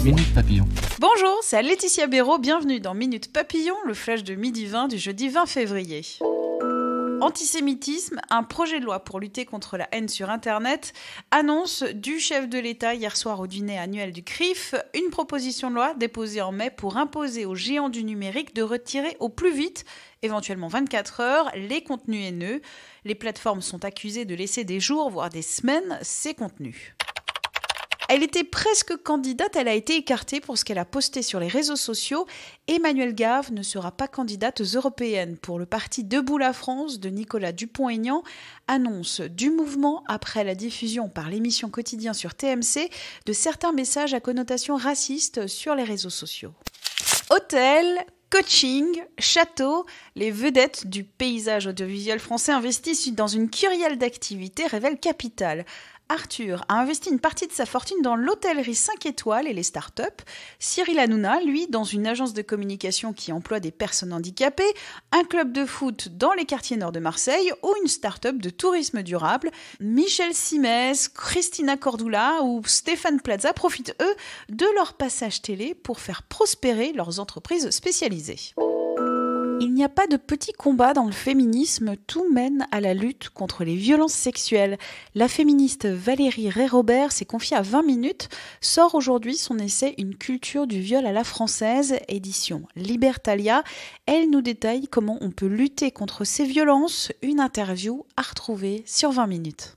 Minute Papillon. Bonjour, c'est Laetitia Béraud, bienvenue dans Minute Papillon, le flash de midi 20 du jeudi 20 février. Antisémitisme, un projet de loi pour lutter contre la haine sur Internet, annonce du chef de l'État hier soir au dîner annuel du CRIF, une proposition de loi déposée en mai pour imposer aux géants du numérique de retirer au plus vite, éventuellement 24 heures, les contenus haineux. Les plateformes sont accusées de laisser des jours, voire des semaines, ces contenus. Elle était presque candidate, elle a été écartée pour ce qu'elle a posté sur les réseaux sociaux. Emmanuelle Gave ne sera pas candidate aux européennes pour le parti Debout la France de Nicolas Dupont-Aignan, annonce du mouvement après la diffusion par l'émission Quotidien sur TMC de certains messages à connotation raciste sur les réseaux sociaux. Hôtel, coaching, château, les vedettes du paysage audiovisuel français investissent dans une kyrielle d'activités, révèle Capital. Arthur a investi une partie de sa fortune dans l'hôtellerie 5 étoiles et les startups. Cyril Hanouna, lui, dans une agence de communication qui emploie des personnes handicapées, un club de foot dans les quartiers nord de Marseille ou une start-up de tourisme durable. Michel Simès, Christina Cordula ou Stéphane Plaza profitent, eux, de leur passage télé pour faire prospérer leurs entreprises spécialisées. Il n'y a pas de petit combat dans le féminisme, tout mène à la lutte contre les violences sexuelles. La féministe Valérie Rey-Robert s'est confiée à 20 minutes, sort aujourd'hui son essai « Une culture du viol à la française », édition Libertalia. Elle nous détaille comment on peut lutter contre ces violences, une interview à retrouver sur 20 minutes.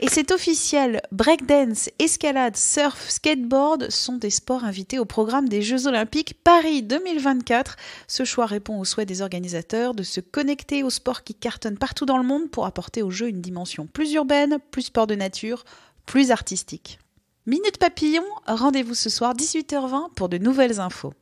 Et c'est officiel, breakdance, escalade, surf, skateboard sont des sports invités au programme des Jeux Olympiques Paris 2024. Ce choix répond au souhait des organisateurs de se connecter aux sports qui cartonnent partout dans le monde pour apporter au jeu une dimension plus urbaine, plus sport de nature, plus artistique. Minute Papillon, rendez-vous ce soir 18h20 pour de nouvelles infos.